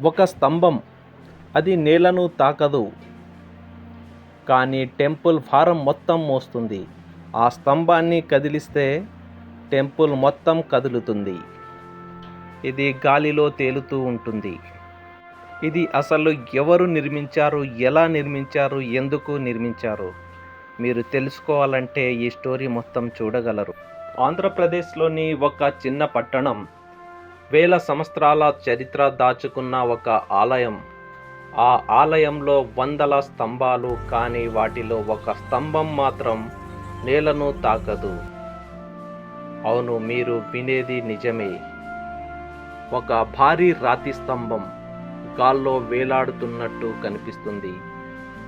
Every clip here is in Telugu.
ఒక స్తంభం అది నేలను తాకదు, కానీ టెంపుల్ భారం మొత్తం మోస్తుంది. ఆ స్తంభాన్ని కదిలిస్తే టెంపుల్ మొత్తం కదులుతుంది. ఇది గాలిలో తేలుతూ ఉంటుంది. ఇది అసలు ఎవరు నిర్మించారు, ఎలా నిర్మించారు, ఎందుకు నిర్మించారు మీరు తెలుసుకోవాలంటే ఈ స్టోరీ మొత్తం చూడగలరు. ఆంధ్రప్రదేశ్లోని ఒక చిన్న పట్టణం, వేల సంవత్సరాల చరిత్ర దాచుకున్న ఒక ఆలయం. ఆ ఆలయంలో వందల స్తంభాలు, కానీ వాటిలో ఒక స్తంభం మాత్రం నేలను తాకదు. అవును, మీరు వినేది నిజమే. ఒక భారీ రాతి స్తంభం గాల్లో వేలాడుతున్నట్టు కనిపిస్తుంది.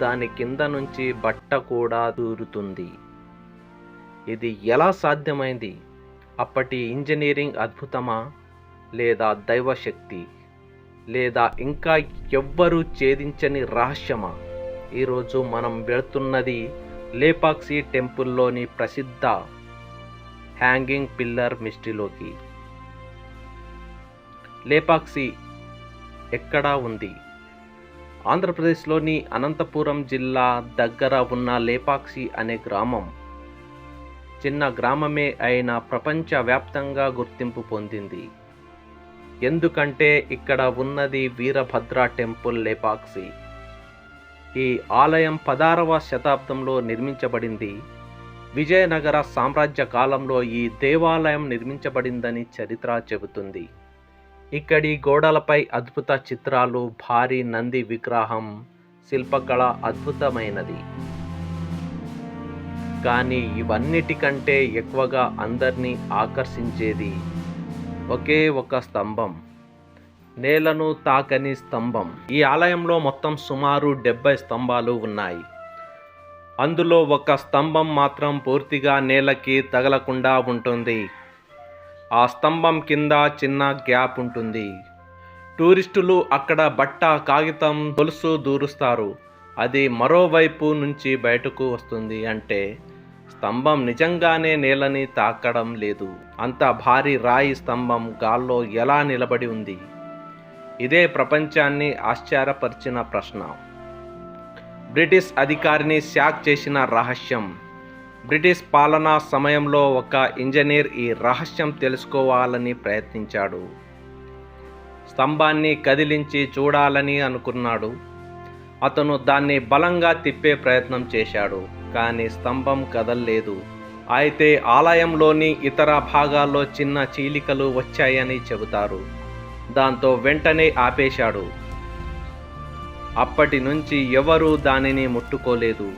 దాని కింద నుంచి బట్ట కూడా దూరుతుంది. ఇది ఎలా సాధ్యమైంది? అప్పటి ఇంజనీరింగ్ అద్భుతమా, లేదా దైవశక్తి, లేదా ఇంకా ఎవ్వరూ ఛేదించని రహస్యమా? ఈరోజు మనం వెళుతున్నది లేపాక్షి టెంపుల్లోని ప్రసిద్ధ హ్యాంగింగ్ పిల్లర్ మిస్టరీలోకి. లేపాక్షి ఎక్కడా ఉంది? ఆంధ్రప్రదేశ్లోని అనంతపురం జిల్లా దగ్గర ఉన్న లేపాక్షి అనే గ్రామం చిన్న గ్రామమే అయినా ప్రపంచవ్యాప్తంగా గుర్తింపు పొందింది. ఎందుకంటే ఇక్కడ ఉన్నది వీరభద్ర టెంపుల్ లేపాక్షి. ఈ ఆలయం 16వ శతాబ్దంలో నిర్మించబడింది. విజయనగర సామ్రాజ్య కాలంలో ఈ దేవాలయం నిర్మించబడిందని చరిత్ర చెబుతుంది. ఇక్కడి గోడలపై అద్భుత చిత్రాలు, భారీ నంది విగ్రహం, శిల్పకళ అద్భుతమైనది. కానీ ఇవన్నిటికంటే ఎక్కువగా అందరినీ ఆకర్షించేది ఒకే ఒక స్తంభం, నేలను తాకని స్తంభం. ఈ ఆలయంలో మొత్తం సుమారు 70 స్తంభాలు ఉన్నాయి. అందులో ఒక స్తంభం మాత్రం పూర్తిగా నేలకి తగలకుండా ఉంటుంది. ఆ స్తంభం కింద చిన్న గ్యాప్ ఉంటుంది. టూరిస్టులు అక్కడ బట్ట, కాగితం, గొలుసు దూరుస్తారు. అది మరోవైపు నుంచి బయటకు వస్తుంది. అంటే స్తంభం నిజంగానే నేలని తాకడం లేదు. అంత భారీ రాయి స్తంభం గాల్లో ఎలా నిలబడి ఉంది? ఇదే ప్రపంచాన్ని ఆశ్చర్యపరిచిన ప్రశ్న. బ్రిటిష్ అధికారిని షాక్ చేసిన రహస్యం. బ్రిటిష్ పాలనా సమయంలో ఒక ఇంజనీర్ ఈ రహస్యం తెలుసుకోవాలని ప్రయత్నించాడు. స్తంభాన్ని కదిలించి చూడాలని అనుకున్నాడు. అతను దాన్ని బలంగా తిప్పే ప్రయత్నం చేశాడు, కానీ స్తంభం కదల్లేదు. అయితే ఆలయంలోని ఇతర భాగాల్లో చిన్న చీలికలు వచ్చాయని చెబుతారు. దాంతో వెంటనే ఆపేశాడు. అప్పటి నుంచి ఎవరూ దానిని ముట్టుకోలేదు.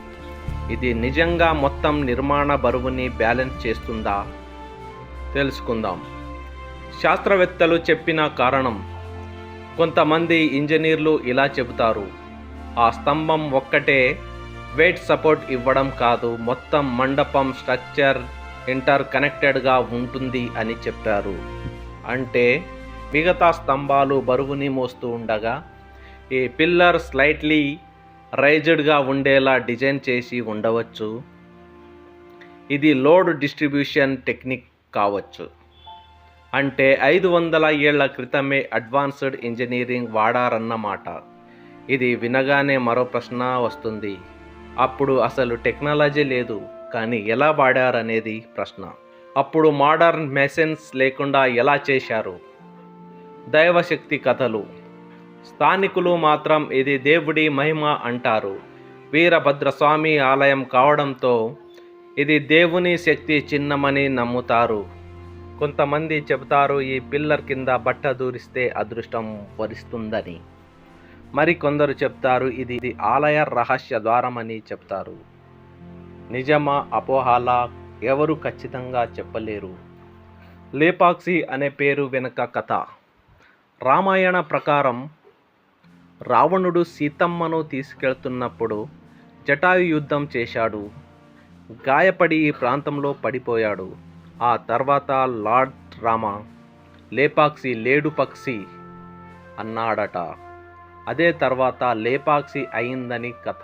ఇది నిజంగా మొత్తం నిర్మాణ బరువుని బ్యాలెన్స్ చేస్తుందా? తెలుసుకుందాం. శాస్త్రవేత్తలు చెప్పిన కారణం. కొంతమంది ఇంజనీర్లు ఇలా చెబుతారు, ఆ స్తంభం ఒక్కటే వెయిట్ సపోర్ట్ ఇవ్వడం కాదు, మొత్తం మండపం స్ట్రక్చర్ ఇంటర్ కనెక్టెడ్గా ఉంటుంది అని చెప్పారు. అంటే మిగతా స్తంభాలు బరువుని మోస్తూ ఉండగా ఈ పిల్లర్ స్లైట్లీ రైజ్డ్గా ఉండేలా డిజైన్ చేసి ఉండవచ్చు. ఇది లోడ్ డిస్ట్రిబ్యూషన్ టెక్నిక్ కావచ్చు. అంటే 500 ఏళ్ల క్రితమే అడ్వాన్స్డ్ ఇంజనీరింగ్ వాడారన్నమాట. ఇది వినగానే మరో ప్రశ్న వస్తుంది. అప్పుడు అసలు టెక్నాలజీ లేదు, కానీ ఎలా వాడారనేది ప్రశ్న. అప్పుడు మోడర్న్ మెషిన్స్ లేకుండా ఎలా చేశారు? దైవశక్తి కథలు. స్థానికులు మాత్రం ఇది దేవుడి మహిమ అంటారు. వీరభద్రస్వామి ఆలయం కావడంతో ఇది దేవుని శక్తి చిహ్నమని నమ్ముతారు. కొంతమంది చెబుతారు ఈ పిల్లర్ కింద బట్ట దూరిస్తే అదృష్టం వరిస్తుందని. మరికొందరు చెప్తారు ఇది ఆలయ రహస్య ద్వారమని చెప్తారు. నిజమా, అపోహలా? ఎవరు ఖచ్చితంగా చెప్పలేరు. లేపాక్షి అనే పేరు వెనుక కథ. రామాయణ ప్రకారం రావణుడు సీతమ్మను తీసుకెళ్తున్నప్పుడు జటాయు యుద్ధం చేశాడు. గాయపడి ఈ ప్రాంతంలో పడిపోయాడు. ఆ తర్వాత లార్డ్ రామ లేపాక్షి లేడు పక్షి అన్నాడట. అదే తర్వాత లేపాక్షి అయిందని కథ.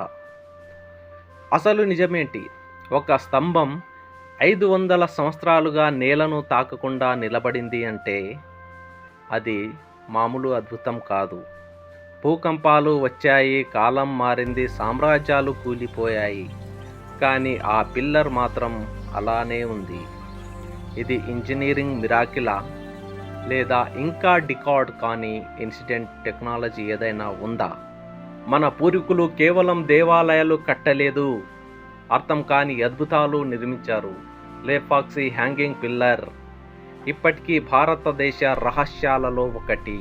అసలు నిజమేంటి? ఒక స్తంభం 500 సంవత్సరాలుగా నేలను తాకకుండా నిలబడింది అంటే అది మామూలు అద్భుతం కాదు. భూకంపాలు వచ్చాయి, కాలం మారింది, సామ్రాజ్యాలు కూలిపోయాయి, కానీ ఆ పిల్లర్ మాత్రం అలానే ఉంది. ఇది ఇంజనీరింగ్ మిరాకిలా, లేదా ఇంకా డికార్డ్ కానీ ఇన్సిడెంట్ టెక్నాలజీ ఏదైనా ఉందా? మన పూర్వీకులు కేవలం దేవాలయాలు కట్టలేదు, అర్థం కాని అద్భుతాలు నిర్మించారు. లేపాక్షి హ్యాంగింగ్ పిల్లర్ ఇప్పటికీ భారతదేశ రహస్యాలలో ఒకటి.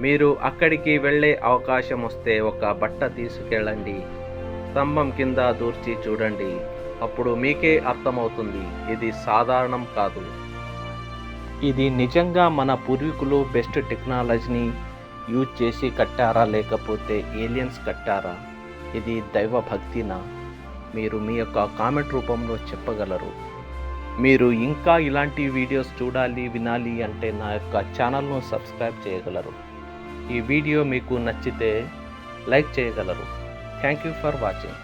మీరు అక్కడికి వెళ్ళే అవకాశం వస్తే ఒక బట్ట తీసుకెళ్ళండి, స్తంభం కింద దూర్చి చూడండి. అప్పుడు మీకే అర్థమవుతుంది, ఇది సాధారణం కాదు. ఇది నిజంగా మన పూర్వీకులు బెస్ట్ టెక్నాలజీని యూజ్ చేసి కట్టారా, లేకపోతే ఏలియన్స్ కట్టారా? ఇది దైవ భక్తినా? మీరు మీ యొక్క కామెంట్ రూపంలో చెప్పగలరు. మీరు ఇంకా ఇలాంటి వీడియోస్ చూడాలి, వినాలి అంటే నా యొక్క ఛానల్ను సబ్స్క్రైబ్ చేయగలరు. ఈ వీడియో మీకు నచ్చితే లైక్ చేయగలరు. Thank you for watching.